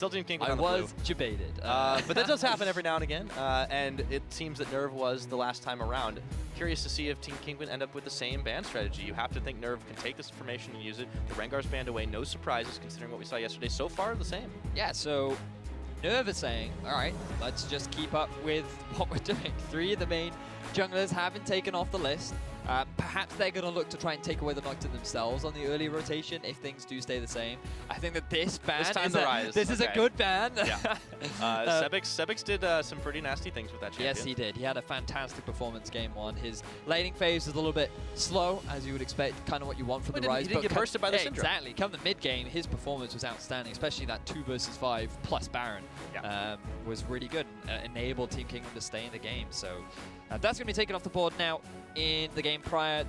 Still Team Kinguin I on the was blue. debated. But that does happen every now and again, and it seems that Nerv was the last time around. Curious to see if Team Kinguin end up with the same ban strategy. You have to think Nerv can take this information and use it. The Rengar's banned away, no surprises considering what we saw yesterday. So far, the same. Yeah, so Nerv is saying, all right, let's just keep up with what we're doing. 3 of the main junglers have been taken off the list. Perhaps they're going to look to try and take away the Nocturne themselves on the early rotation if things do stay the same. I think that this ban is a good ban. Yeah. Sebix did some pretty nasty things with that champion. Yes, he did. He had a fantastic performance game 1. His laning phase was a little bit slow, as you would expect, kind of what you want from the Rise. He didn't get bursted by the syndrome. Exactly. Come the mid game, his performance was outstanding, especially that 2 versus 5 plus Baron was really good and enabled Team Kinguin to stay in the game. So that's going to be taken off the board now. In the game prior,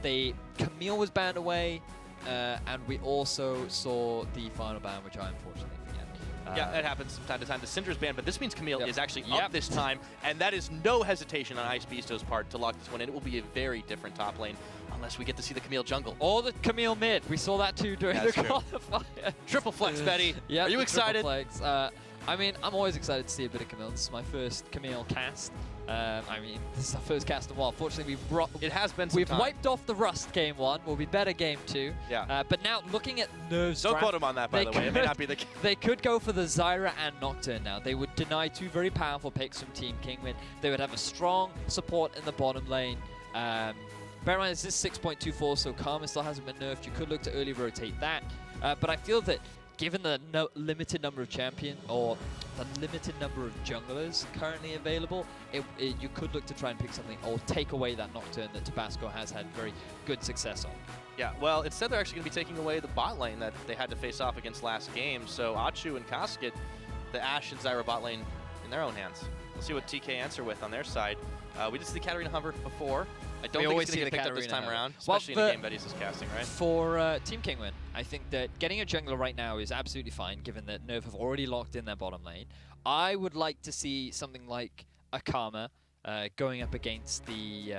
Camille was banned away, and we also saw the final ban, which I unfortunately forget. Yeah, it happens from time to time. The Syndra's banned, but this means Camille is actually up this time, and that is no hesitation on Ice Beasto's part to lock this one in. It will be a very different top lane, unless we get to see the Camille jungle. Or the Camille mid. We saw that too during the qualifier. Triple flex, Betty. Are you excited? Flex. I mean, I'm always excited to see a bit of Camille. This is my first Camille cast. I mean, this is our first cast in a while. Unfortunately, we've wiped off the rust game 1. Will be better game 2. Yeah. But now looking at Nerv's Don't draft, quote him on that, by the way. It may not be the case. They could go for the Zyra and Nocturne now. They would deny 2 very powerful picks from Team Kinguin. They would have a strong support in the bottom lane. Bear in mind, this is 6.24, so Karma still hasn't been nerfed. You could look to early rotate that. But I feel that given the limited number of champion or the limited number of junglers currently available, you could look to try and pick something or take away that Nocturne that Tabasco has had very good success on. Yeah, well, instead they're actually going to be taking away the bot lane that they had to face off against last game. So Achu and Casket, the Ashe and Zyra bot lane in their own hands. We'll see what TK answer with on their side. We did see the Katarina Hover before. I don't think it's going to get picked up this time around, especially in a game Vedius is casting, right? For Team Kinguin, I think that getting a jungler right now is absolutely fine, given that Nerv have already locked in their bottom lane. I would like to see something like a Karma going up against the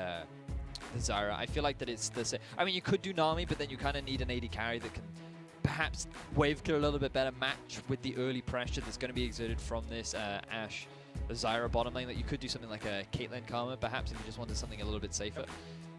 Zyra. I feel like that it's the same. I mean, you could do Nami, but then you kind of need an AD carry that can perhaps wave clear a little bit better, match with the early pressure that's going to be exerted from this Ashe. The Zyra bottom lane, that you could do something like a Caitlyn Karma, perhaps, if you just wanted something a little bit safer.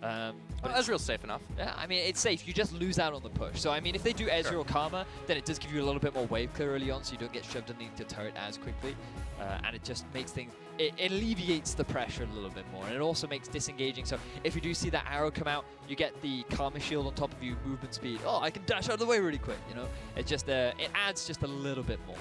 But Ezreal's safe enough. Yeah, I mean, it's safe. You just lose out on the push. So, I mean, if they do Ezreal Karma, then it does give you a little bit more wave clear early on, so you don't get shoved underneath the turret as quickly. And it just makes things... It alleviates the pressure a little bit more, and it also makes disengaging. So, if you do see that arrow come out, you get the Karma shield on top of you, movement speed. Oh, I can dash out of the way really quick, you know? It just... it adds just a little bit more.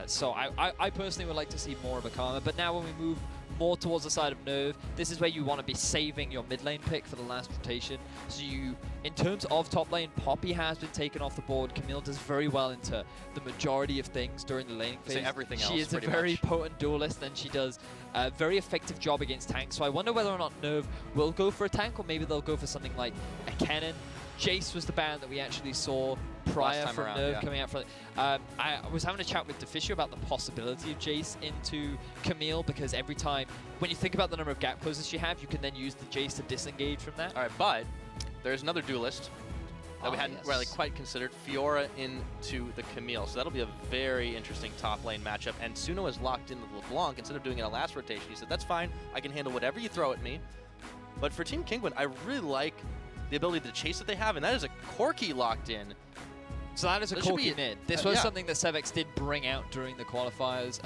So I personally would like to see more of a Karma, but now when we move more towards the side of Nerv, this is where you want to be saving your mid lane pick for the last rotation. So you, in terms of top lane, Poppy has been taken off the board. Camille does very well into the majority of things during the laning phase. She is a very potent duelist, and she does a very effective job against tanks. So I wonder whether or not Nerv will go for a tank, or maybe they'll go for something like a cannon. Jace was the ban that we actually saw prior from Nerv coming out from. I was having a chat with Deficio about the possibility of Jace into Camille, because every time, when you think about the number of gap closes you have, you can then use the Jace to disengage from that. All right, but there's another duelist that we hadn't really quite considered, Fiora into the Camille. So that'll be a very interesting top lane matchup. And Suno is locked into LeBlanc. Instead of doing it a last rotation, he said, that's fine, I can handle whatever you throw at me. But for Team Kinguin, I really like the ability to chase that they have, and that is a Corki locked in. So that is a Corki mid. This was something that Sevex did bring out during the qualifiers,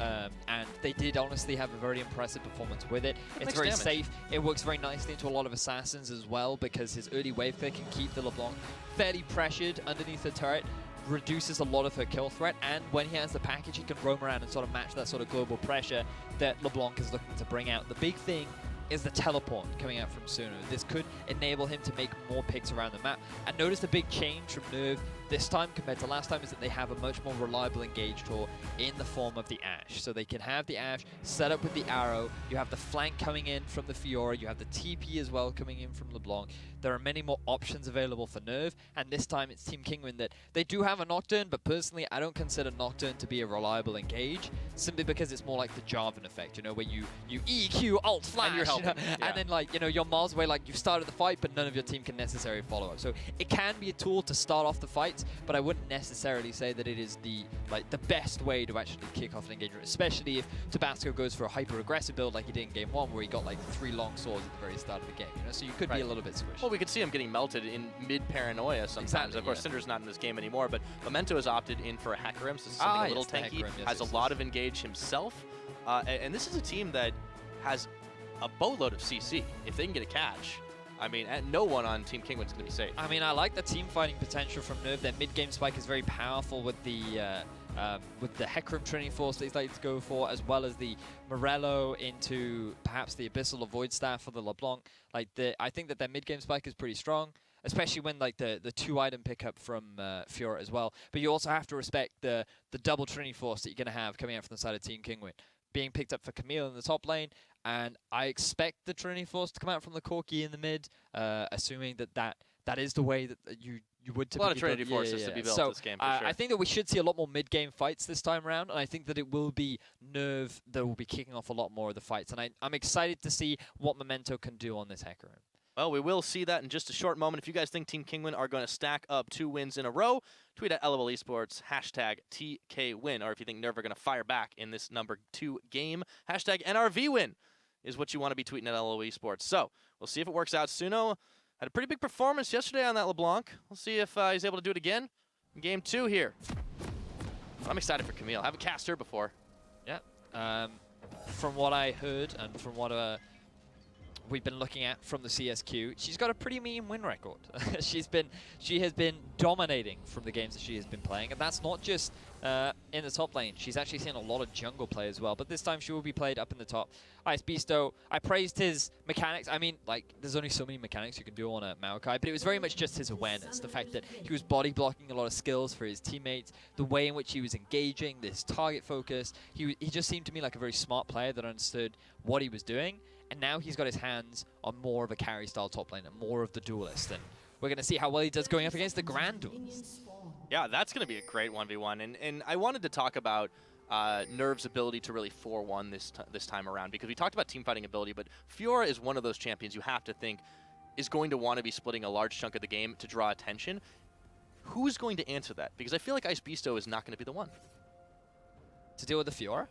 and they did honestly have a very impressive performance with it. It's very safe. It works very nicely into a lot of assassins as well, because his early wave clear can keep the LeBlanc fairly pressured underneath the turret, reduces a lot of her kill threat, and when he has the package, he can roam around and sort of match that sort of global pressure that LeBlanc is looking to bring out. The big thing is the teleport coming out from Suno. This could enable him to make more picks around the map. And notice the big change from Nerv this time compared to last time is that they have a much more reliable engage tool in the form of the Ashe. So they can have the Ashe set up with the arrow. You have the flank coming in from the Fiora. You have the TP as well coming in from LeBlanc. There are many more options available for Nerv, and this time it's Team Kinguin that they do have a Nocturne, but personally I don't consider Nocturne to be a reliable engage, simply because it's more like the Jarvan effect, you know, where you EQ, alt, flash, and you're helping, and then like, you know, you're miles away, like you've started the fight, but none of your team can necessarily follow up. So it can be a tool to start off the fight, fights, but I wouldn't necessarily say that it is the best way to actually kick off an engagement, especially if Tabasco goes for a hyper-aggressive build like he did in game 1, where he got like 3 long swords at the very start of the game. You know, so you could be a little bit squishy. Well, we could see him getting melted in mid-paranoia sometimes. Exactly, of course, Cinder's not in this game anymore, but Memento has opted in for a Hecarim, so this is something a little tanky. Has a lot of engage himself, and this is a team that has a boatload of CC. If they can get a catch, I mean, no one on Team Kinguin is going to be safe. I mean, I like the team fighting potential from Nerv. Their mid-game spike is very powerful with the Hecarim Trinity Force that he's likely to go for, as well as the Morello into perhaps the Abyssal or Void Staff for the LeBlanc. I think that their mid-game spike is pretty strong, especially when the 2-item pickup from Fiora as well. But you also have to respect the double Trinity Force that you're going to have coming out from the side of Team Kinguin, being picked up for Camille in the top lane, and I expect the Trinity Force to come out from the Corki in the mid, assuming that is the way that you would typically. A lot of Trinity Forces to be built this game, for sure. I think that we should see a lot more mid-game fights this time around, and I think that it will be Nerv that will be kicking off a lot more of the fights, and I'm excited to see what Memento can do on this Hecarim. Well, we will see that in just a short moment. If you guys think Team Kinguin are going to stack up 2 wins in a row, tweet at LOL Esports, #TKWin. Or if you think Nerv are going to fire back in this number 2 game, #NRVWin is what you want to be tweeting at LOL Esports. So, we'll see if it works out. Suno had a pretty big performance yesterday on that LeBlanc. We'll see if he's able to do it again in game 2 here. I'm excited for Camille. I haven't cast her before. Yeah. From what I heard and from what we've been looking at from the CSQ, she's got a pretty mean win record. She has been dominating from the games that she has been playing, and that's not just in the top lane. She's actually seen a lot of jungle play as well, but this time she will be played up in the top. Ice Beasto, I praised his mechanics. I mean, there's only so many mechanics you can do on a Maokai, but it was very much just his awareness, the fact that he was body blocking a lot of skills for his teammates, the way in which he was engaging, this target focus. He just seemed to me like a very smart player that understood what he was doing. And now he's got his hands on more of a carry-style top lane and more of the duelist. And we're going to see how well he does going up against the Grand Duelist. Yeah, that's going to be a great 1v1. And I wanted to talk about Nerv's ability to really 4-1 this time around, because we talked about team fighting ability, but Fiora is one of those champions you have to think is going to want to be splitting a large chunk of the game to draw attention. Who's going to answer that? Because I feel like Ice Beasto is not going to be the one. To deal with the Fiora?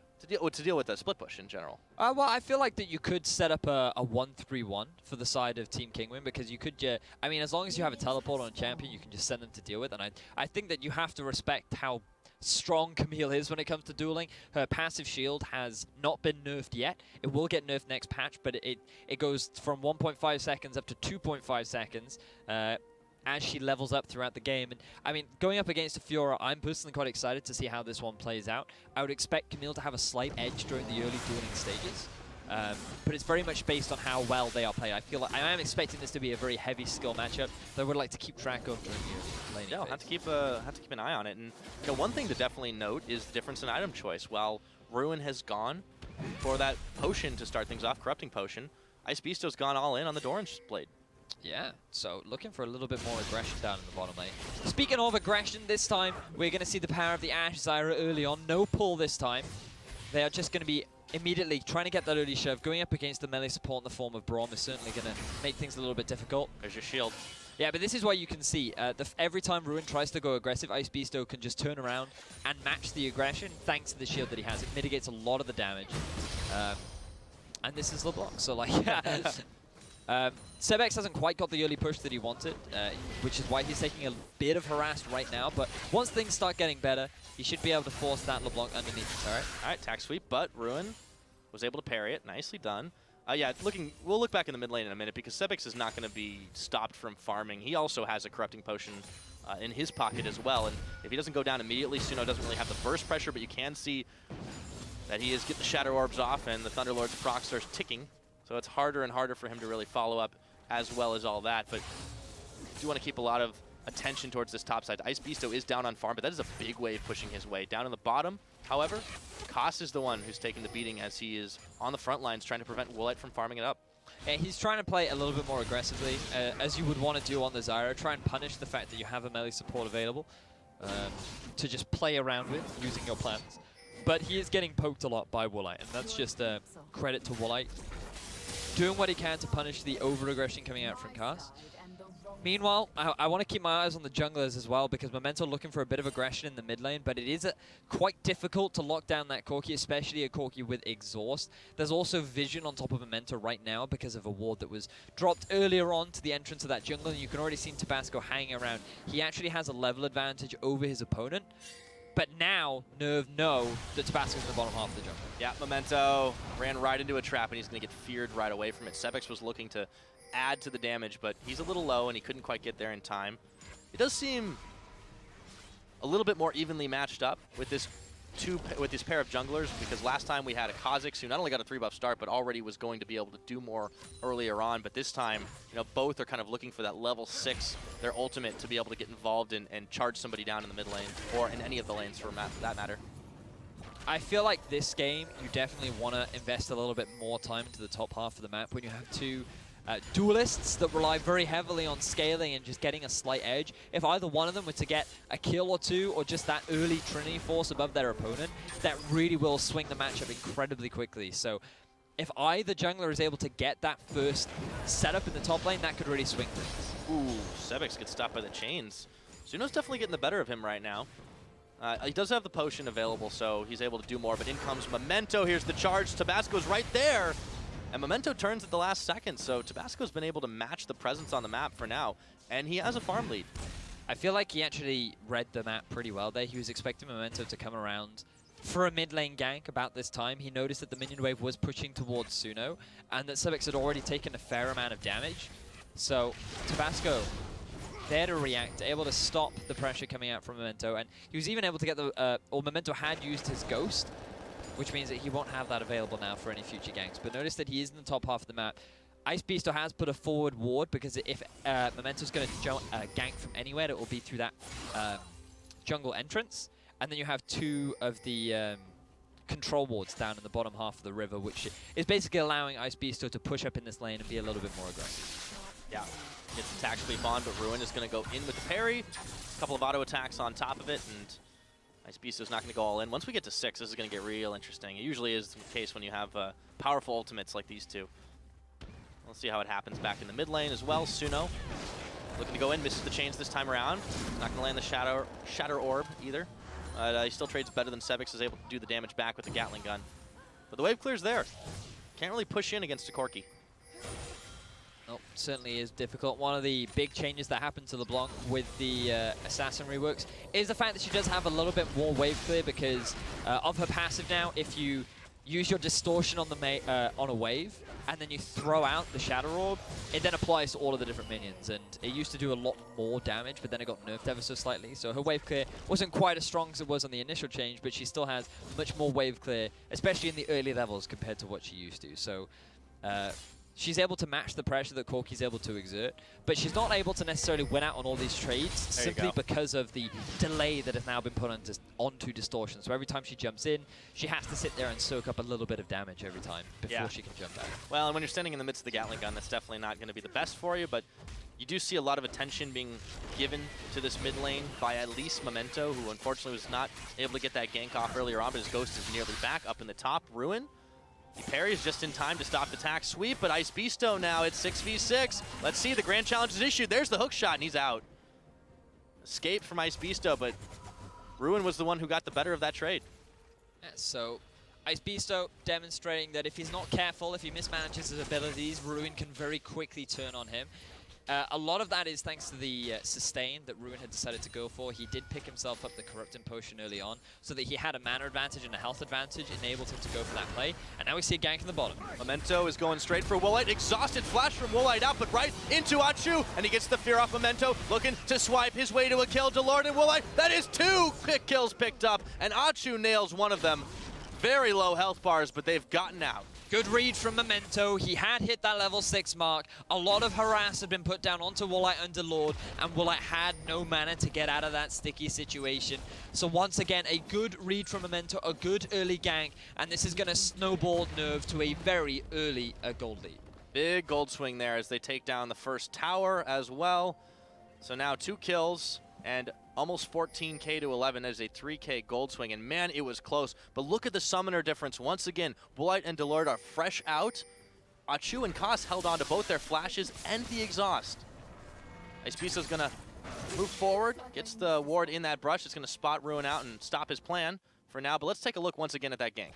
To deal with the split push in general. Well, I feel like that you could set up a 1-3-1 for the side of Team Kinguin, because you could, I mean, as long as you have a teleport on a champion, you can just send them to deal with. And I think that you have to respect how strong Camille is when it comes to dueling. Her passive shield has not been nerfed yet. It will get nerfed next patch, but it goes from 1.5 seconds up to 2.5 seconds. As she levels up throughout the game. And I mean, going up against a Fiora, I'm personally quite excited to see how this one plays out. I would expect Camille to have a slight edge during the early dueling stages, but it's very much based on how well they are played. I feel like I am expecting this to be a very heavy skill matchup that I would like to keep track of during the laning phase. I'll have to keep an eye on it. And one thing to definitely note is the difference in item choice. While Ruin has gone for that potion to start things off, Corrupting Potion, Ice Beasto's gone all in on the Doran's Blade. Yeah, so looking for a little bit more aggression down in the bottom lane. Speaking of aggression, this time we're going to see the power of the Ashe Zyra early on. No pull this time. They are just going to be immediately trying to get that early shove. Going up against the melee support in the form of Braum is certainly going to make things a little bit difficult. There's your shield. Yeah, but this is why you can see every time Ruin tries to go aggressive, Ice Beasto can just turn around and match the aggression thanks to the shield that he has. It mitigates a lot of the damage. And this is LeBlanc, so Sebex hasn't quite got the early push that he wanted, which is why he's taking a bit of harass right now, but once things start getting better, he should be able to force that LeBlanc underneath the turret. Alright, tack sweep, but Ruin was able to parry it. Nicely done. Yeah, we'll look back in the mid lane in a minute, because Sebex is not going to be stopped from farming. He also has a Corrupting Potion in his pocket as well, and if he doesn't go down immediately, Suno doesn't really have the burst pressure, but you can see that he is getting the Shadow Orbs off, and the Thunderlord's proc starts ticking. So it's harder and harder for him to really follow up as well as all that. But I do want to keep a lot of attention towards this top side. Ice Beasto is down on farm, but that is a big wave pushing his way. Down in the bottom, however, Koss is the one who's taking the beating as he is on the front lines trying to prevent Woolite from farming it up. Yeah, he's trying to play a little bit more aggressively, as you would want to do on the Zyra. Try and punish the fact that you have a melee support available to just play around with using your plans. But he is getting poked a lot by Woolite, and that's just credit to Woolite doing what he can to punish the over-aggression coming out from Koss. Meanwhile, I want to keep my eyes on the junglers as well, because Memento looking for a bit of aggression in the mid lane, but it is quite difficult to lock down that Corki, especially a Corki with exhaust. There's also vision on top of Memento right now because of a ward that was dropped earlier on to the entrance of that jungle, and you can already see Tabasco hanging around. He actually has a level advantage over his opponent, but now Nerv know that Tabasco's in the bottom half of the jungle. Yeah, Memento ran right into a trap, and he's going to get feared right away from it. Sebix was looking to add to the damage, but he's a little low and he couldn't quite get there in time. It does seem a little bit more evenly matched up with this pair of junglers, because last time we had a Kha'Zix who not only got a 3-buff start but already was going to be able to do more earlier on, but this time, you know, both are kind of looking for that level 6, their ultimate, to be able to get involved in and charge somebody down in the mid lane, or in any of the lanes for that matter. I feel like this game, you definitely want to invest a little bit more time into the top half of the map when you have two duelists that rely very heavily on scaling and just getting a slight edge. If either one of them were to get a kill or two, or just that early Trinity Force above their opponent, that really will swing the matchup incredibly quickly. So if either jungler is able to get that first setup in the top lane, that could really swing things. Ooh, Sebix gets stopped by the chains. Suno's definitely getting the better of him right now. He does have the potion available, so he's able to do more, but in comes Memento. Here's the charge. Tabasco's right there. And Memento turns at the last second, so Tabasco's been able to match the presence on the map for now, and he has a farm lead. I feel like he actually read the map pretty well there. He was expecting Memento to come around for a mid lane gank about this time. He noticed that the minion wave was pushing towards Suno, and that Sebix had already taken a fair amount of damage. So Tabasco there to react, able to stop the pressure coming out from Memento, and he was even able to get the, or Memento had used his Ghost, which means that he won't have that available now for any future ganks. But notice that he is in the top half of the map. Ice Beasto has put a forward ward, because if Memento's going to gank from anywhere, it will be through that jungle entrance. And then you have two of the control wards down in the bottom half of the river, which is basically allowing Ice Beasto to push up in this lane and be a little bit more aggressive. Yeah, gets attack sweep on, but Ruin is going to go in with the parry. A couple of auto attacks on top of it, and Ice Beasto's not going to go all in. Once we get to 6, this is going to get real interesting. It usually is the case when you have powerful ultimates like these two. Let's see how it happens back in the mid lane as well. Suno looking to go in, misses the chains this time around. Not going to land the Shatter Orb either. He still trades better than Sebix, is able to do the damage back with the Gatling gun. But the wave clear's there. Can't really push in against a Corki. Nope, certainly is difficult. One of the big changes that happened to LeBlanc with the Assassin reworks is the fact that she does have a little bit more wave clear because of her passive now. If you use your distortion on the on a wave and then you throw out the Shadow Orb, it then applies to all of the different minions. And it used to do a lot more damage, but then it got nerfed ever so slightly. So her wave clear wasn't quite as strong as it was on the initial change, but she still has much more wave clear, especially in the early levels compared to what she used to. So she's able to match the pressure that Corki's able to exert, but she's not able to necessarily win out on all these trades simply because of the delay that has now been put onto distortion. So every time she jumps in, she has to sit there and soak up a little bit of damage every time before she can jump out. Well, and when you're standing in the midst of the Gatling gun, that's definitely not going to be the best for you, but you do see a lot of attention being given to this mid lane by at least Memento, who unfortunately was not able to get that gank off earlier on, but his Ghost is nearly back up in the top. Ruin, he parries just in time to stop the attack sweep, but Ice Beasto now it's 6v6. Let's see, the grand challenge is issued. There's the hook shot, and he's out. Escaped from Ice Beasto, but Ruin was the one who got the better of that trade. Yeah, so Ice Beasto demonstrating that if he's not careful, if he mismanages his abilities, Ruin can very quickly turn on him. A lot of that is thanks to the sustain that Ruin had decided to go for. He did pick himself up the Corrupting Potion early on, so that he had a mana advantage and a health advantage, enabled him to go for that play. And now we see a gank in the bottom. Memento is going straight for Woolite. Exhausted flash from Woolite out, but right into Achu, and he gets the fear off Memento, looking to swipe his way to a kill. Delord and Woolite, that is 2 quick kills picked up, and Achu nails one of them. Very low health bars, but they've gotten out. Good read from Memento. He had hit that level 6 mark. A lot of harass had been put down onto Woolite and Delord, and Woolite had no mana to get out of that sticky situation. So once again, a good read from Memento, a good early gank, and this is going to snowball Nerv to a very early gold lead. Big gold swing there as they take down the first tower as well. So now 2 kills and almost 14k to 11 as a 3k gold swing. And man, it was close. But look at the summoner difference. Once again, Woolite and Delord are fresh out. Achu and Koss held on to both their flashes and the exhaust. Icebeast's gonna move forward, gets the ward in that brush. It's gonna spot Ruin out and stop his plan for now. But let's take a look once again at that gank.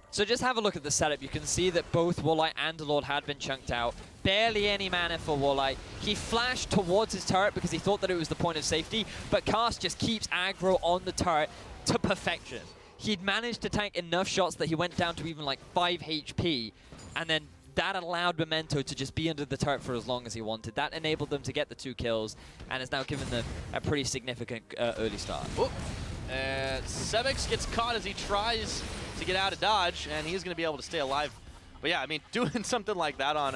So just have a look at the setup. You can see that both Woolite and Lord had been chunked out. Barely any mana for Woolite. He flashed towards his turret because he thought that it was the point of safety, but Cast just keeps aggro on the turret to perfection. He'd managed to tank enough shots that he went down to even like 5 HP, and then that allowed Memento to just be under the turret for as long as he wanted. That enabled them to get the 2 kills, and has now given them a pretty significant early start. Sebix gets caught as he tries to get out of dodge, and he's going to be able to stay alive. But yeah, I mean, doing something like that on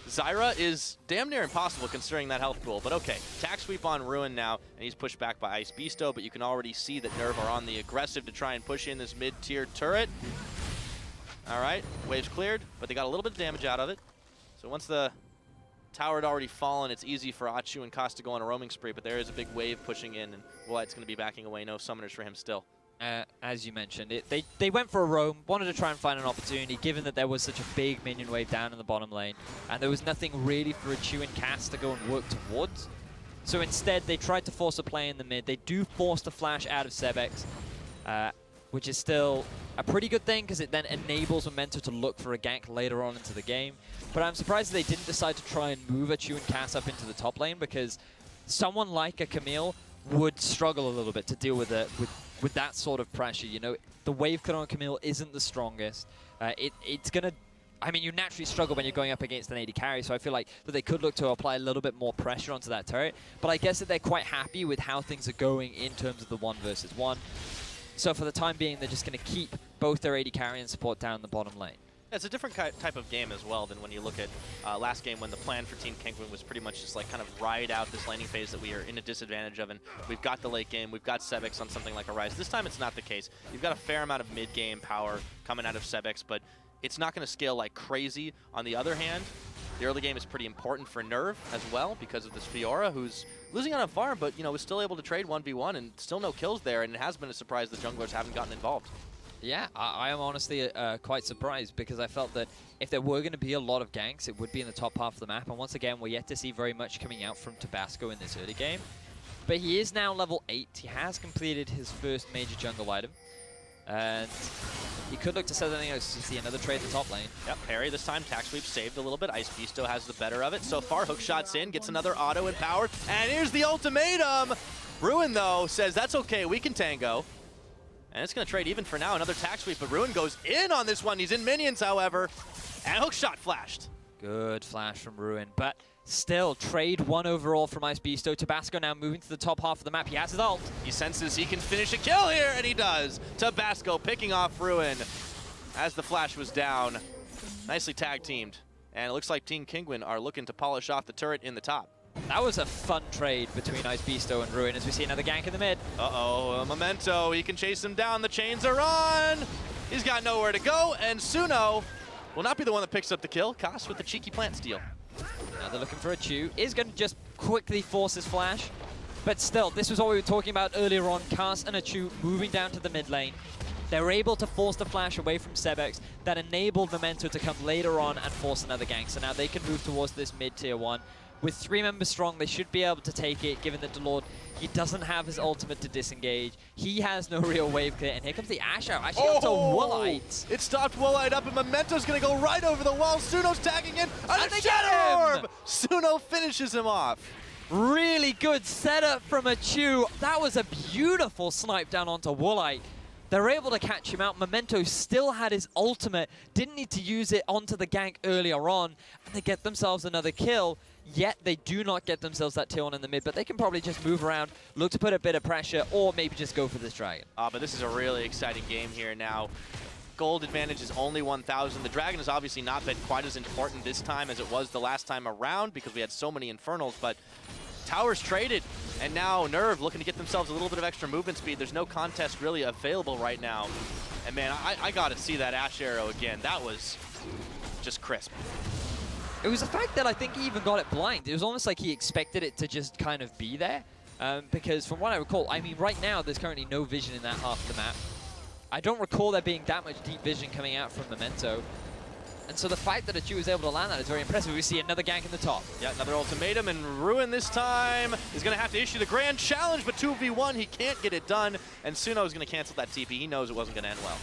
Zyra is damn near impossible considering that health pool. But okay, attack sweep on Ruin now, and he's pushed back by Icebeasto, but you can already see that Nerv are on the aggressive to try and push in this mid-tier turret. All right, wave's cleared, but they got a little bit of damage out of it. So once the tower had already fallen, it's easy for Achu and Kost to go on a roaming spree, but there is a big wave pushing in, and Woolite's going to be backing away. No summoners for him still. As you mentioned, they went for a roam, wanted to try and find an opportunity, given that there was such a big minion wave down in the bottom lane, and there was nothing really for Achu and Cast to go and work towards. So instead, they tried to force a play in the mid. They do force the flash out of Sebix, which is still a pretty good thing because it then enables Memento to look for a gank later on into the game. But I'm surprised that they didn't decide to try and move Achu and Cast up into the top lane, because someone like a Camille would struggle a little bit to deal with that sort of pressure. You know, the wave cut on Camille isn't the strongest. It's gonna, I mean, you naturally struggle when you're going up against an AD carry, so I feel like that they could look to apply a little bit more pressure onto that turret. But I guess that they're quite happy with how things are going in terms of the 1 versus 1. So for the time being, they're just gonna keep both their AD carry and support down the bottom lane. It's a different type of game as well than when you look at last game, when the plan for Team Kinguin was pretty much just like kind of ride out this laning phase that we are in a disadvantage of, and we've got the late game, we've got Sebix on something like a Rise. This time it's not the case. You've got a fair amount of mid-game power coming out of Sebix, but it's not going to scale like crazy. On the other hand, the early game is pretty important for Nerv as well because of this Fiora, who's losing on a farm, but you know, was still able to trade 1v1 and still no kills there, and it has been a surprise the junglers haven't gotten involved. Yeah, I am honestly quite surprised, because I felt that if there were going to be a lot of ganks, it would be in the top half of the map. And once again, we're yet to see very much coming out from Tabasco in this early game. But he is now level 8. He has completed his first major jungle item. And he could look to set something else to see another trade in the top lane. Yep, parry this time. Tack sweep saved a little bit. Icebeasto has the better of it. So far, hook shots in, gets another auto empowered. And here's the ultimatum! Ruin, though, says that's okay, we can tango. And it's going to trade even for now. Another tack sweep, but Ruin goes in on this one. He's in minions, however. And hookshot flashed. Good flash from Ruin, but still, trade 1 overall from Icebeasto. Tabasco now moving to the top half of the map. He has his ult. He senses he can finish a kill here, and he does. Tabasco picking off Ruin as the flash was down. Nicely tag-teamed. And it looks like Team Kinguin are looking to polish off the turret in the top. That was a fun trade between Icebeasto and Ruin as we see another gank in the mid. Uh-oh, Memento, he can chase him down. The chains are on. He's got nowhere to go, and Suno will not be the one that picks up the kill. Kost with the cheeky plant steal. Now they're looking for Achu. Is going to just quickly force his flash. But still, this was what we were talking about earlier on. Kost and Achu moving down to the mid lane. They were able to force the flash away from Sebix. That enabled Memento to come later on and force another gank. So now they can move towards this mid-tier 1. With 3 members strong, they should be able to take it, given that Delord, he doesn't have his ultimate to disengage. He has no real wave clear, and here comes the Ash out. Actually onto Woolite. It stopped Woolite up, and Memento's going to go right over the wall. Suno's tagging in, and a Shadow Orb! Suno finishes him off. Really good setup from Achu. That was a beautiful snipe down onto Woolite. They're able to catch him out. Memento still had his ultimate, didn't need to use it onto the gank earlier on, and they get themselves another kill. Yet they do not get themselves that tier 1 in the mid, but they can probably just move around, look to put a bit of pressure, or maybe just go for this dragon. But this is a really exciting game here now. Gold advantage is only 1,000. The dragon has obviously not been quite as important this time as it was the last time around because we had so many Infernals, but towers traded, and now Nerv looking to get themselves a little bit of extra movement speed. There's no contest really available right now. And man, I got to see that Ash arrow again. That was just crisp. It was the fact that I think he even got it blind. It was almost like he expected it to just kind of be there. Because from what I recall, I mean, right now there's currently no vision in that half of the map. I don't recall there being that much deep vision coming out from Memento. And so the fact that Achu was able to land that is very impressive. We see another gank in the top. Yeah, another ultimatum, and Ruin this time is going to have to issue the grand challenge, but 2v1, he can't get it done, and Suno is going to cancel that TP. He knows it wasn't going to end well.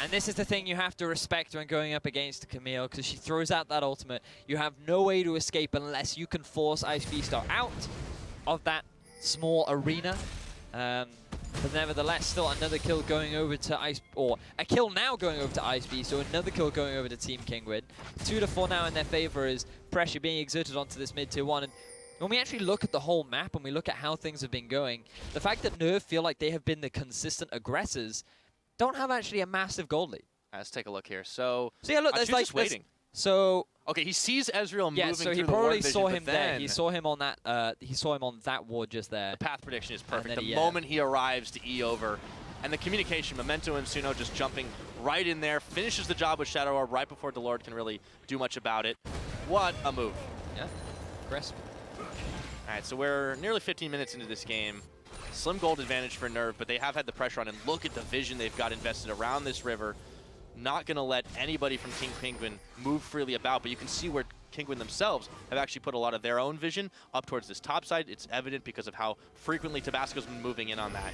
And this is the thing you have to respect when going up against Camille, because she throws out that ultimate. You have no way to escape unless you can force Ice Beast out of that small arena. But nevertheless, still another kill going over to Ice, or a kill now going over to Ice Beast, so another kill going over to Team Kinguin. 2-4 now in their favor as pressure being exerted onto this mid tier 1. And when we actually look at the whole map and we look at how things have been going, the fact that Nerv feel like they have been the consistent aggressors don't have actually a massive gold lead. Let's take a look here. So yeah, look, there's like just waiting. So okay, he sees Ezreal moving so he through probably the saw ward him vision, there. He saw him on that. He saw him on that ward just there. The path prediction is perfect. Then The moment he arrives to E over, and the communication, Memento and Suno just jumping right in there, finishes the job with Shadow Orb right before Delord can really do much about it. What a move! Yeah, crisp. All right, so we're nearly 15 minutes into this game. Slim gold advantage for Nerv, but they have had the pressure on, and look at the vision they've got invested around this river. Not going to let anybody from Team Kinguin move freely about, but you can see where Kinguin themselves have actually put a lot of their own vision up towards this top side. It's evident because of how frequently Tabasco's been moving in on that.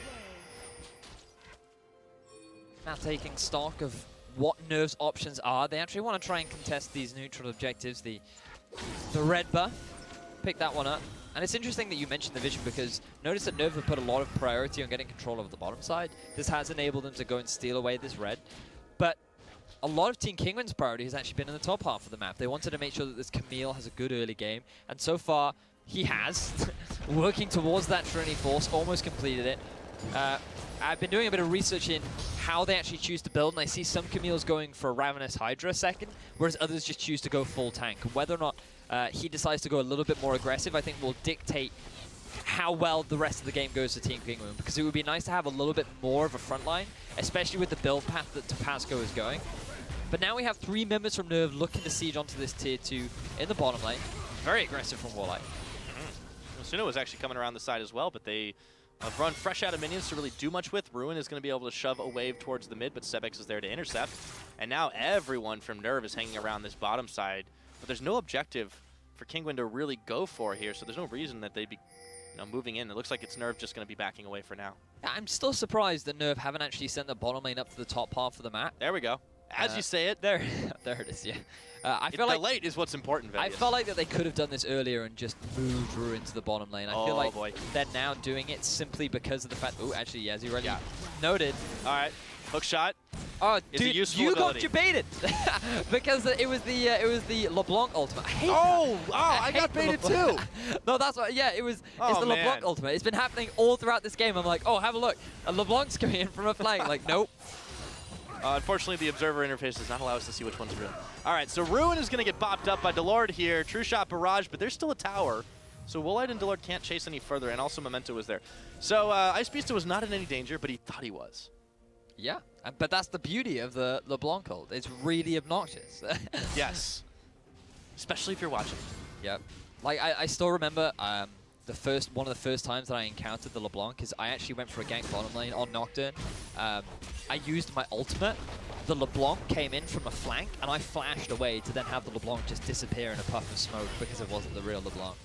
Now taking stock of what Nerv's options are. They actually want to try and contest these neutral objectives. The red buff, pick that one up. And it's interesting that you mentioned the vision, because notice that Nerv have put a lot of priority on getting control of the bottom side. This has enabled them to go and steal away this red. But a lot of Team Kinguin's priority has actually been in the top half of the map. They wanted to make sure that this Camille has a good early game, and so far he has. Working towards that Trinity Force, almost completed it. I've been doing a bit of research in how they actually choose to build, and I see some Camille's going for Ravenous Hydra second, whereas others just choose to go full tank. Whether or not he decides to go a little bit more aggressive, I think will dictate how well the rest of the game goes to Team Kinguin, because it would be nice to have a little bit more of a front line, especially with the build path that Tabasco is going. But now we have 3 members from Nerv looking to siege onto this tier 2 in the bottom lane. Very aggressive from Warlight. Suno was actually coming around the side as well, but they have run fresh out of minions to really do much with. Ruin is going to be able to shove a wave towards the mid, but Sebex is there to intercept. And now everyone from Nerv is hanging around this bottom side, but there's no objective for Kinguin to really go for here, so there's no reason that they'd be moving in. It looks like it's Nerv just going to be backing away for now. I'm still surprised that Nerv haven't actually sent the bottom lane up to the top half of the map. There we go. As you say it. There it is, yeah. I feel like late is what's important, Vedius. I felt like that they could have done this earlier and just moved Ruin to the bottom lane. I feel like they're now doing it simply because of the fact... Oh, actually, yeah, as you already noted. All right, hook shot. Oh, dude, you got baited because it was the LeBlanc ultimate. I got baited too. No, that's what. Yeah, it's the LeBlanc ultimate. It's been happening all throughout this game. I'm like, oh, have a look. LeBlanc's coming in from a flank. Like, nope. Unfortunately, the observer interface does not allow us to see which one's real. All right, so Ruin is going to get bopped up by Delord here. True shot barrage, but there's still a tower. So Woolite and Delord can't chase any further, and also Memento was there. So Ice Beast was not in any danger, but he thought he was. Yeah, but that's the beauty of the LeBlanc ult. It's really obnoxious. Yes. Especially if you're watching. Yep. Like, I still remember one of the first times that I encountered the LeBlanc is I actually went for a gank bottom lane on Nocturne. I used my ultimate. The LeBlanc came in from a flank, and I flashed away to then have the LeBlanc just disappear in a puff of smoke because it wasn't the real LeBlanc.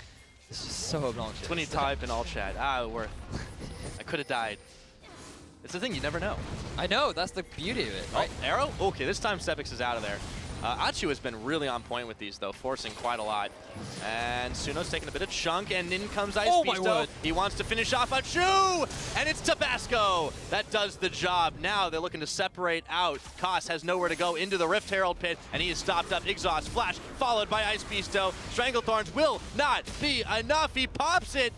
It's just so obnoxious. It's when you type in all chat, worth. I could have died. It's the thing, you never know. I know, that's the beauty of it, right? Oh, arrow? Okay, this time Sebex is out of there. Achu has been really on point with these, though, forcing quite a lot. And Suno's taking a bit of chunk, and in comes Ice Beast. He wants to finish off Achu, and it's Tabasco. That does the job. Now they're looking to separate out. Koss has nowhere to go into the Rift Herald pit, and he is stopped up. Exhaust, flash, followed by Ice Beasto. Stranglethorns will not be enough. He pops it,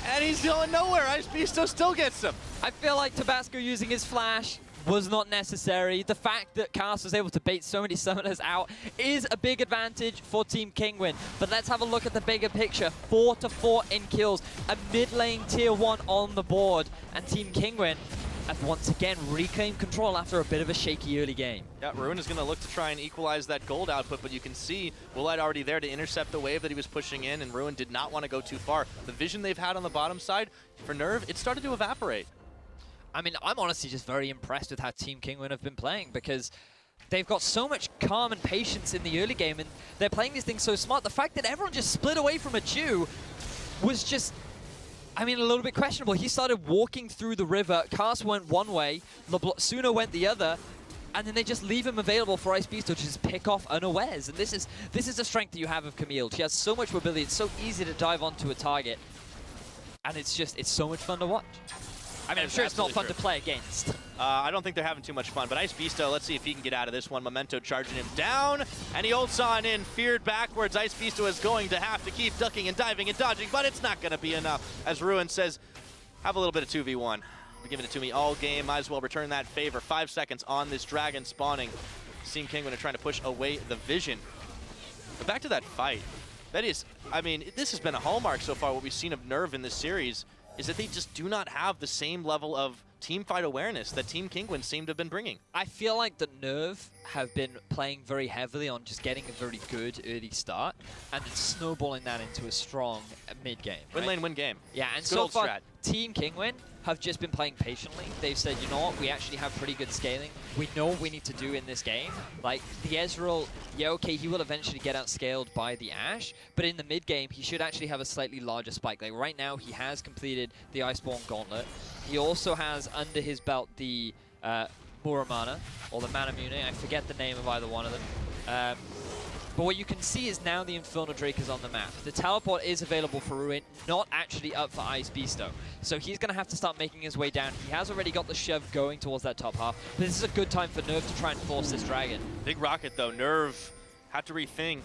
and he's going nowhere. Ice Beasto still gets him. I feel like Tabasco using his flash was not necessary. The fact that Koss was able to bait so many summoners out is a big advantage for Team Kinguin. But let's have a look at the bigger picture. 4-4 in kills, a mid lane tier 1 on the board, and Team Kinguin have once again reclaimed control after a bit of a shaky early game. Yeah, Ruin is going to look to try and equalize that gold output, but you can see Woolite already there to intercept the wave that he was pushing in, and Ruin did not want to go too far. The vision they've had on the bottom side for Nerv, it started to evaporate. I mean, I'm honestly just very impressed with how Team Kinguin have been playing, because they've got so much calm and patience in the early game, and they're playing these things so smart. The fact that everyone just split away from a Jew was just, I mean, a little bit questionable. He started walking through the river. Cast went one way, Suno went the other, and then they just leave him available for Ice Beast to just pick off unawares. And this is a strength that you have of Camille. She has so much mobility. It's so easy to dive onto a target, and it's so much fun to watch. I mean, I'm sure it's not fun to play against. I don't think they're having too much fun, but Ice Beasto, let's see if he can get out of this one. Memento charging him down, and he ults on in, feared backwards. Ice Beasto is going to have to keep ducking and diving and dodging, but it's not going to be enough. As Ruin says, have a little bit of 2v1. You're giving it to me all game, might as well return that favor. 5 seconds on this dragon spawning. Team Kinguin are trying to push away the vision. But back to that fight. Vedius, I mean, this has been a hallmark so far, what we've seen of Nerv in this series, is that they just do not have the same level of team fight awareness that Team Kinguin seem to have been bringing. I feel like the Nerv have been playing very heavily on just getting a very good early start and then snowballing that into a strong mid-game. Win lane, win game. Yeah, and so far, Team Kinguin have just been playing patiently. They've said, you know what, we actually have pretty good scaling. We know what we need to do in this game. Like, the Ezreal, yeah, okay, he will eventually get outscaled by the Ashe, but in the mid-game, he should actually have a slightly larger spike. Like, right now, he has completed the Iceborne Gauntlet. He also has under his belt the Muramana, or the Manamune. I forget the name of either one of them. But what you can see is now the Infernal Drake is on the map. The teleport is available for Ruin, not actually up for Ice Beasto. So he's going to have to start making his way down. He has already got the shove going towards that top half. But this is a good time for Nerv to try and force this dragon. Big rocket, though. Nerv have to rethink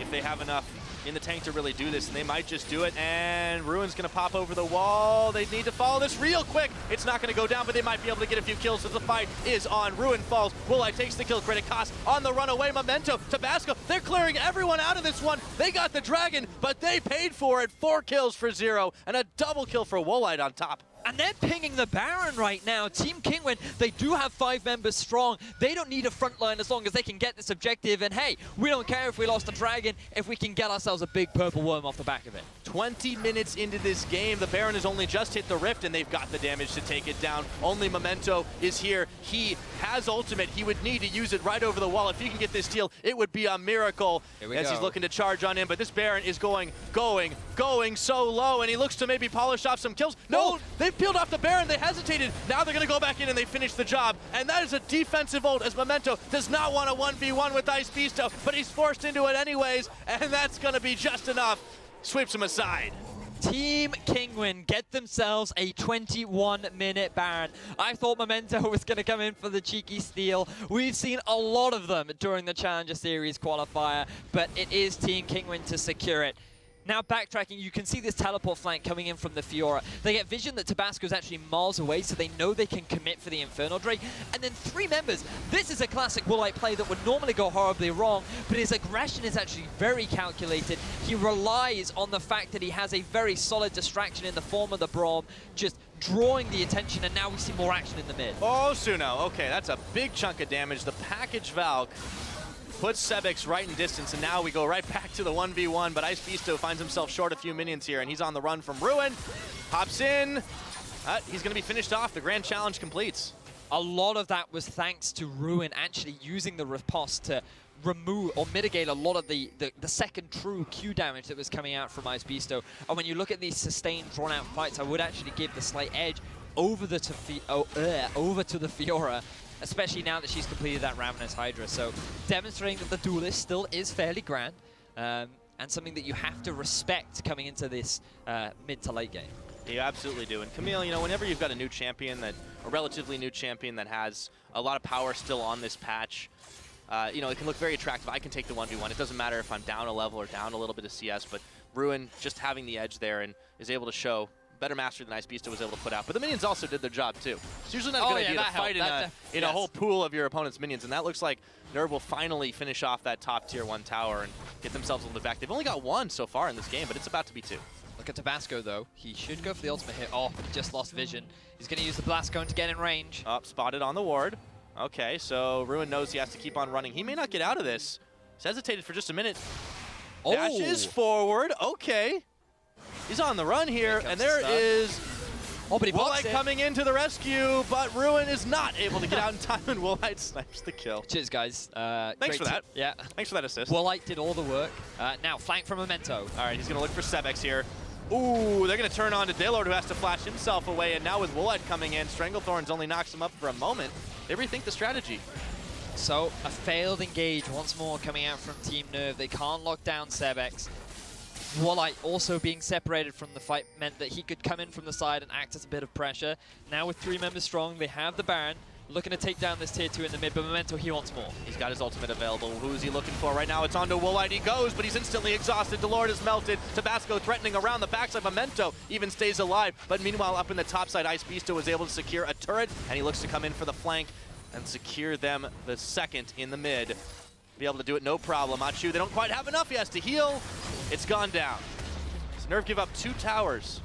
if they have enough in the tank to really do this, and they might just do it, and Ruin's going to pop over the wall. They need to follow this real quick. It's not going to go down, but they might be able to get a few kills as the fight is on. Ruin falls. Woolite takes the kill credit. Cost on the runaway. Memento, Tabasco. They're clearing everyone out of this one. They got the dragon, but they paid for it. 4 kills for 0, and a double kill for Woolite on top. And they're pinging the Baron right now. Team Kinguin, they do have 5 members strong. They don't need a front line as long as they can get this objective. And hey, we don't care if we lost a dragon, if we can get ourselves a big purple worm off the back of it. 20 minutes into this game, the Baron has only just hit the rift, and they've got the damage to take it down. Only Memento is here. He has ultimate. He would need to use it right over the wall. If he can get this steal, it would be a miracle as he's looking to charge on him. But this Baron is going so low, and he looks to maybe polish off some kills. No, they've peeled off the Baron. They hesitated. Now they're going to go back in, and they finish the job. And that is a defensive ult, as Memento does not want a 1v1 with Ice Beasto, but he's forced into it anyways, and that's going to be just enough. Sweeps him aside. Team Kinguin get themselves a 21-minute Baron. I thought Memento was going to come in for the cheeky steal. We've seen a lot of them during the Challenger Series qualifier, but it is Team Kinguin to secure it. Now backtracking, you can see this teleport flank coming in from the Fiora. They get vision that Tabasco is actually miles away, so they know they can commit for the Infernal Drake. And then 3 members. This is a classic Woolite play that would normally go horribly wrong, but his aggression is actually very calculated. He relies on the fact that he has a very solid distraction in the form of the Braum, just drawing the attention, and now we see more action in the mid. Oh, Suno. Okay, that's a big chunk of damage. The package Valk puts Sebix right in distance, and now we go right back to the 1v1, but Ice Beasto finds himself short a few minions here, and he's on the run from Ruin. Hops in. He's going to be finished off. The Grand Challenge completes. A lot of that was thanks to Ruin actually using the riposte to remove or mitigate a lot of the second true Q damage that was coming out from Ice Beasto. And when you look at these sustained, drawn-out fights, I would actually give the slight edge over to the Fiora, especially now that she's completed that Ravenous Hydra. So demonstrating that the Duelist still is fairly grand, and something that you have to respect coming into this mid to late game. You absolutely do. And Camille, you know, whenever you've got a new champion, a relatively new champion that has a lot of power still on this patch, you know, it can look very attractive. I can take the 1v1. It doesn't matter if I'm down a level or down a little bit of CS, but Ruin just having the edge there and is able to show better mastery than Ice Beasto was able to put out. But the minions also did their job, too. It's usually not a good idea to fight in a whole pool of your opponent's minions, and that looks like Nerv will finally finish off that top tier 1 tower and get themselves a little bit back. They've only got 1 so far in this game, but it's about to be 2. Look at Tabasco, though. He should go for the ultimate hit. Oh, he just lost vision. He's going to use the Blast Cone to get in range. Spotted on the ward. Okay, so Ruin knows he has to keep on running. He may not get out of this. He's hesitated for just a minute. Dashes forward. Okay. He's on the run here, and there is Oh, but he blocks Woolite it. coming into the rescue, but Ruin is not able to get out in time, and Woolite snipes the kill. Cheers, guys. Thanks for that. Yeah. Thanks for that assist. Woolite did all the work. Now, flank from Memento. All right, he's going to look for Sebex here. Ooh, they're going to turn on to Daylord, who has to flash himself away, and now with Woolite coming in, Stranglethorns only knocks him up for a moment. They rethink the strategy. So, a failed engage once more coming out from Team Nerv. They can't lock down Sebex. Woolite also being separated from the fight meant that he could come in from the side and act as a bit of pressure. Now with 3 members strong, they have the Baron. Looking to take down this tier 2 in the mid, but Memento, he wants more. He's got his ultimate available. Who is he looking for right now? It's onto Woolite. He goes, but he's instantly exhausted. Daylord is melted. Tabasco threatening around the backside. Memento even stays alive. But meanwhile, up in the top side, Ice Beasto was able to secure a turret, and he looks to come in for the flank and secure them the second in the mid. Be able to do it no problem. Achu, they don't quite have enough. He has to heal. It's gone down. So Nerv give up 2 towers.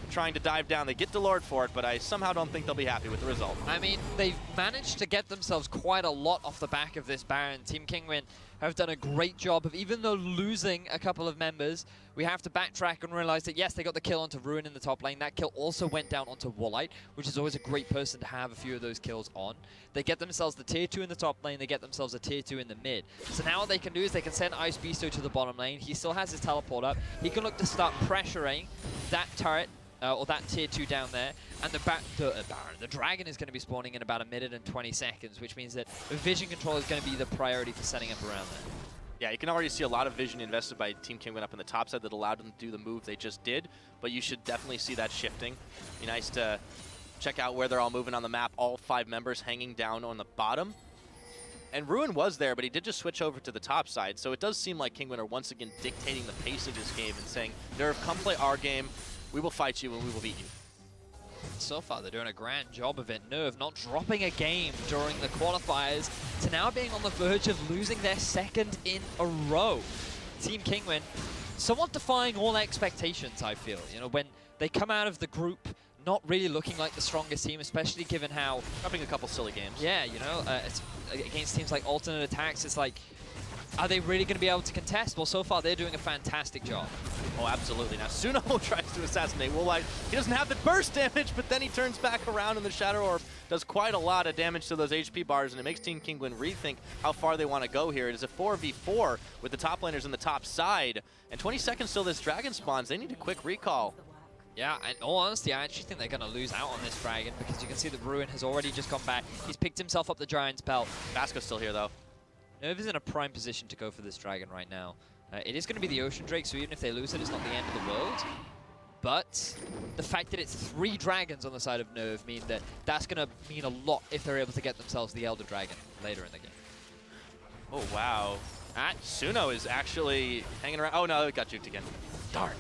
Trying to dive down. They get Daylord for it, but I somehow don't think they'll be happy with the result. I mean, they've managed to get themselves quite a lot off the back of this Baron. Team Kinguin have done a great job of, even though losing a couple of members, we have to backtrack and realize that, yes, they got the kill onto Ruin in the top lane. That kill also went down onto Woolite, which is always a great person to have a few of those kills on. They get themselves the tier 2 in the top lane. They get themselves a tier 2 in the mid. So now what they can do is they can send Ice Beasto to the bottom lane. He still has his teleport up. He can look to start pressuring that turret, or that tier 2 down there, and the dragon is going to be spawning in about 1 minute and 20 seconds, which means that vision control is going to be the priority for setting up around there. Yeah, you can already see a lot of vision invested by Team Kinguin up in the top side that allowed them to do the move they just did, but you should definitely see that shifting. Be nice to check out where they're all moving on the map, all 5 members hanging down on the bottom. And Ruin was there, but he did just switch over to the top side, so it does seem like Kinguin are once again dictating the pace of this game and saying, Nerv, come play our game. We will fight you and we will beat you. So far, they're doing a grand job of it. Nerv not dropping a game during the qualifiers to now being on the verge of losing their 2nd in a row. Team Kinguin somewhat defying all expectations, I feel. You know, when they come out of the group not really looking like the strongest team, especially given how... Dropping a couple silly games. Yeah, you know, it's against teams like Alternate Attacks, it's like, are they really going to be able to contest? Well, so far, they're doing a fantastic job. Oh, absolutely. Now, Suno tries to assassinate Woolite. He doesn't have the burst damage, but then he turns back around, and the Shadow Orb does quite a lot of damage to those HP bars, and it makes Team Kinguin rethink how far they want to go here. It is a 4v4 with the top laners in the top side, and 20 seconds till this dragon spawns. They need a quick recall. Yeah, and in all honesty, I actually think they're going to lose out on this dragon, because you can see that Ruin has already just gone back. He's picked himself up the Giant's Belt. Vasco's still here, though. Nerv is in a prime position to go for this dragon right now. It is going to be the Ocean Drake, so even if they lose it, it's not the end of the world. But the fact that it's 3 dragons on the side of Nerv mean that that's going to mean a lot if they're able to get themselves the Elder Dragon later in the game. Oh, wow. Suno is actually hanging around. Oh, no, it got juked again. Darn.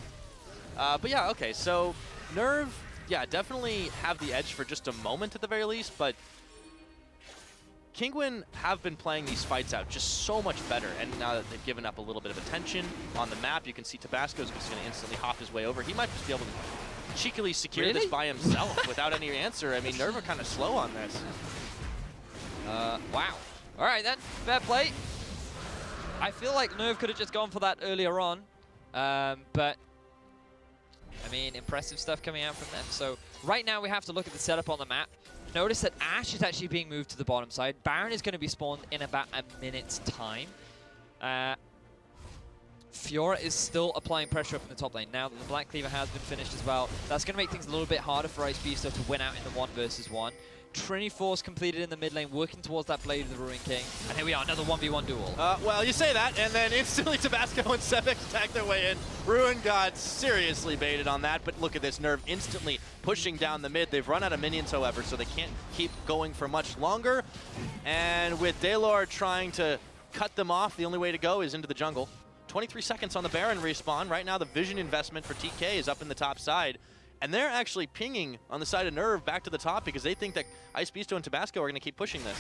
But yeah, okay, so Nerv, yeah, definitely have the edge for just a moment at the very least, but Kinguin have been playing these fights out just so much better, and now that they've given up a little bit of attention on the map, you can see Tabasco's just going to instantly hop his way over. He might just be able to cheekily secure this by himself without any answer. I mean, Nerv are kind of slow on this. Wow. All right, then. Fair play. I feel like Nerv could have just gone for that earlier on, but I mean, impressive stuff coming out from them. So right now we have to look at the setup on the map. Notice that Ashe is actually being moved to the bottom side. Baron is going to be spawned in about a minute's time. Fiora is still applying pressure up in the top lane. Now that the Black Cleaver has been finished as well, that's going to make things a little bit harder for Ice Beasto to win out in the 1 versus 1. Trinity Force completed in the mid lane, working towards that Blade of the Ruin King. And here we are, another 1v1 duel. Well, you say that, and then instantly Tabasco and Sebex attack their way in. Ruin got seriously baited on that, but look at this, Nerv instantly pushing down the mid. They've run out of minions, however, so they can't keep going for much longer. And with Daylord trying to cut them off, the only way to go is into the jungle. 23 seconds on the Baron respawn. Right now, the vision investment for TK is up in the top side. And they're actually pinging on the side of Nerv back to the top because they think that Ice Beasto and Tabasco are going to keep pushing this.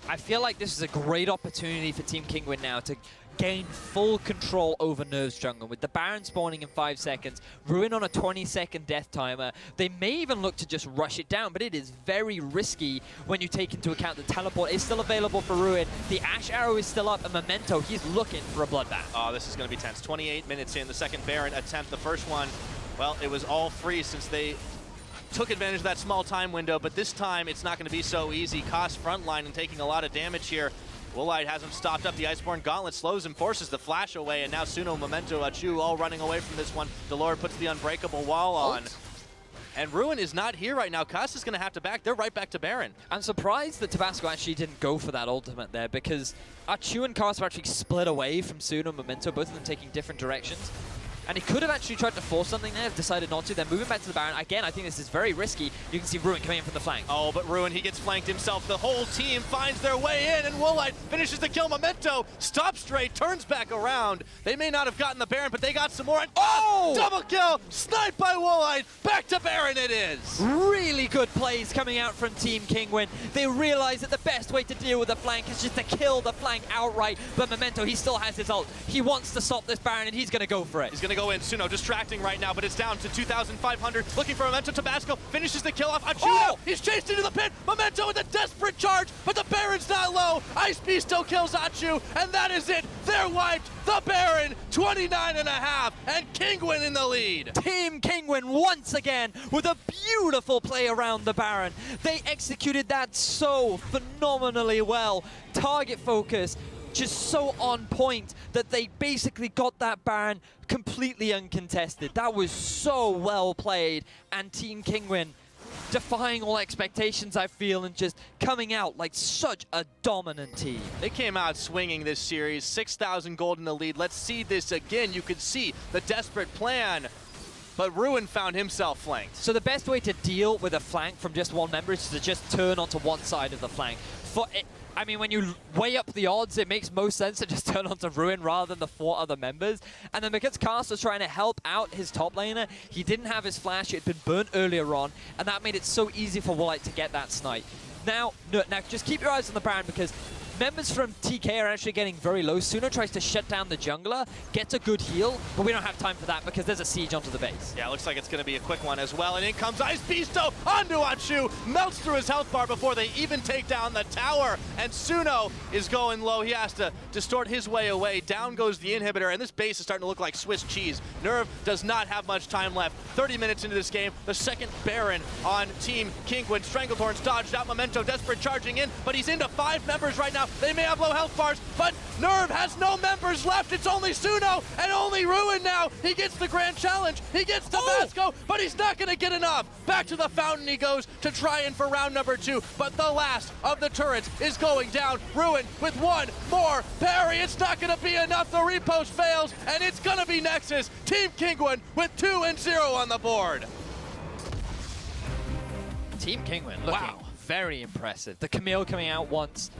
I feel like this is a great opportunity for Team Kinguin now to gain full control over Nerv's jungle. With the Baron spawning in 5 seconds, Ruin on a 20-second death timer, they may even look to just rush it down, but it is very risky when you take into account the teleport is still available for Ruin. The Ashe Arrow is still up, and Memento, he's looking for a bloodbath. Oh, this is going to be tense. 28 minutes in, the second Baron attempt. The first one, well, it was all free since they took advantage of that small time window, but this time it's not going to be so easy. Koss frontline and taking a lot of damage here. Woolite has him stopped up. The Iceborne Gauntlet slows him, forces the flash away, and now Suno, Memento, Chu all running away from this one. Delord puts the Unbreakable Wall on. And Ruin is not here right now. Koss is going to have to back. They're right back to Baron. I'm surprised that Tabasco actually didn't go for that ultimate there, because Chu and Koss were actually split away from Suno and Memento, both of them taking different directions. And he could have actually tried to force something there, decided not to. Then moving back to the Baron. Again, I think this is very risky. You can see Ruin coming in from the flank. Oh, but Ruin, he gets flanked himself. The whole team finds their way in, and Woolite finishes the kill. Memento stops straight, turns back around. They may not have gotten the Baron, but they got some more. And double kill! Sniped by Woolite. Back to Baron it is. Really good plays coming out from Team Kinguin. They realize that the best way to deal with the flank is just to kill the flank outright. But Memento, he still has his ult. He wants to stop this Baron, and he's going to go for it. He's going to go in. Suno distracting right now, but it's down to 2,500. Looking for Memento. Tabasco finishes the kill off. Achu, he's chased into the pit. Memento with a desperate charge, but the Baron's not low. Ice Beast still kills Achu, and that is it. They're wiped. The Baron, 29.5, and Kinguin in the lead. Team Kinguin once again with a beautiful play around the Baron. They executed that so phenomenally well. Target focus, just so on point that they basically got that Baron completely uncontested. That was so well played, and Team Kinguin defying all expectations, I feel, and just coming out like such a dominant team. They came out swinging this series, 6,000 gold in the lead. Let's see this again. You could see the desperate plan, but Ruin found himself flanked. So the best way to deal with a flank from just one member is to just turn onto one side of the flank. I mean, when you weigh up the odds, it makes most sense to just turn onto Ruin rather than the 4 other members. And then because Koss was trying to help out his top laner, he didn't have his flash. It had been burnt earlier on, and that made it so easy for Woolite to get that snipe. Now just keep your eyes on the Baron, because members from TK are actually getting very low. Suno tries to shut down the jungler, gets a good heal, but we don't have time for that because there's a siege onto the base. Yeah, looks like it's going to be a quick one as well. And in comes Ice Beasto onto Achu, melts through his health bar before they even take down the tower. And Suno is going low. He has to distort his way away. Down goes the inhibitor, and this base is starting to look like Swiss cheese. Nerv does not have much time left. 30 minutes into this game, the second Baron on Team Kinguin. Stranglethorn's dodged out. Memento desperate charging in, but he's into 5 members right now. They may have low health bars, but Nerv has no members left. It's only Suno and only Ruin now. He gets the grand challenge. He gets Tabasco, but he's not going to get enough. Back to the fountain he goes to try and for round number 2, but the last of the turrets is going down. Ruin with one more parry. It's not going to be enough. The repost fails, and it's going to be Nexus. Team Kinguin with 2-0 on the board. Team Kinguin looking very impressive. The Camille coming out once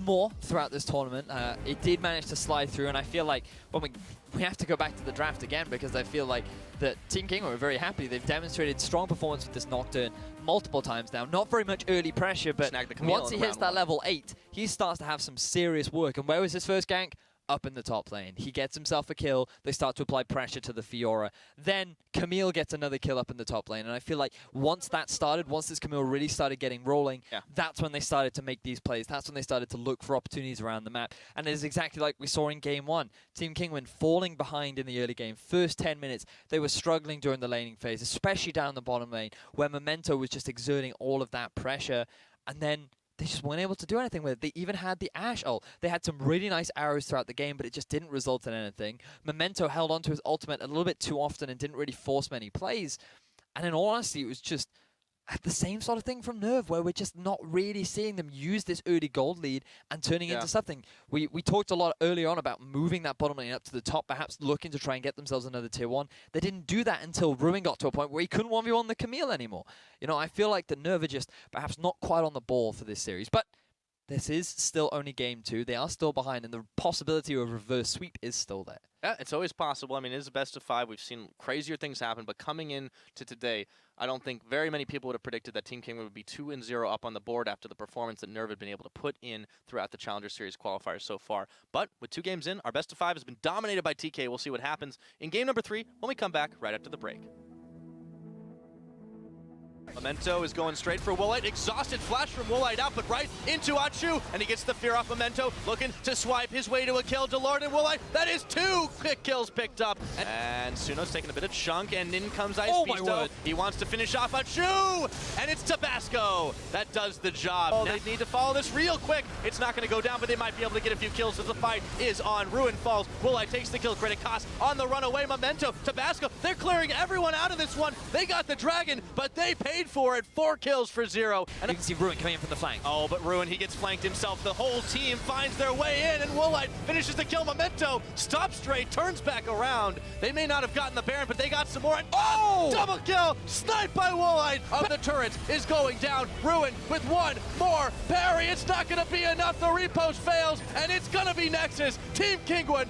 more throughout this tournament. It did manage to slide through, and I feel like when we have to go back to the draft again, because I feel like that Team Kinguin were very happy. They've demonstrated strong performance with this Nocturne multiple times now. Not very much early pressure, but once he hits that level 8, he starts to have some serious work. And where was his first gank? Up in the top lane. He gets himself a kill. They start to apply pressure to the Fiora. Then Camille gets another kill up in the top lane. And I feel like once that started, once this Camille really started getting rolling, that's when they started to make these plays. That's when they started to look for opportunities around the map. And it is exactly like we saw in Game 1. Team Kinguin falling behind in the early game. First 10 minutes, they were struggling during the laning phase, especially down the bottom lane, where Memento was just exerting all of that pressure. And then they just weren't able to do anything with it. They even had the Ashe ult. They had some really nice arrows throughout the game, but it just didn't result in anything. Memento held onto his ultimate a little bit too often and didn't really force many plays. And in all honesty, it was just the same sort of thing from Nerv, where we're just not really seeing them use this early gold lead and turning into something. We talked a lot earlier on about moving that bottom lane up to the top, perhaps looking to try and get themselves another tier 1. They didn't do that until Ruin got to a point where he couldn't 1v1 the Camille anymore. You know, I feel like the Nerv are just perhaps not quite on the ball for this series, but this is still only game 2. They are still behind, and the possibility of a reverse sweep is still there. Yeah, it's always possible. I mean, it is a best of 5. We've seen crazier things happen, but coming in to today, I don't think very many people would have predicted that Team Kinguin would be 2-0 up on the board after the performance that Nerv had been able to put in throughout the Challenger Series qualifiers so far. But with 2 games in, our best of 5 has been dominated by TK. We'll see what happens in game number 3 when we come back right after the break. Memento is going straight for Woolite. Exhausted flash from Woolite out, but right into Achu, and he gets the fear off Memento, looking to swipe his way to a kill. Delord and Woolite, that is 2 quick kills picked up. And Suno's taking a bit of chunk, and in comes Ice Beasto. My word. He wants to finish off Achu, and it's Tabasco that does the job. Oh, they need to follow this real quick. It's not going to go down, but they might be able to get a few kills as the fight is on. Ruin falls. Woolite takes the kill credit. Cost on the runaway. Memento, Tabasco, they're clearing everyone out of this one. They got the dragon, but they paid for it. 4 kills for 0. And you can see Ruin coming in from the flank. Oh, but Ruin, he gets flanked himself. The whole team finds their way in, and Woolite finishes the kill. Memento stops straight, turns back around. They may not have gotten the Baron, but they got some more. And double kill! Sniped by Woolite of the turret is going down. Ruin with one more parry. It's not going to be enough. The repost fails, and it's going to be Nexus. Team Kinguin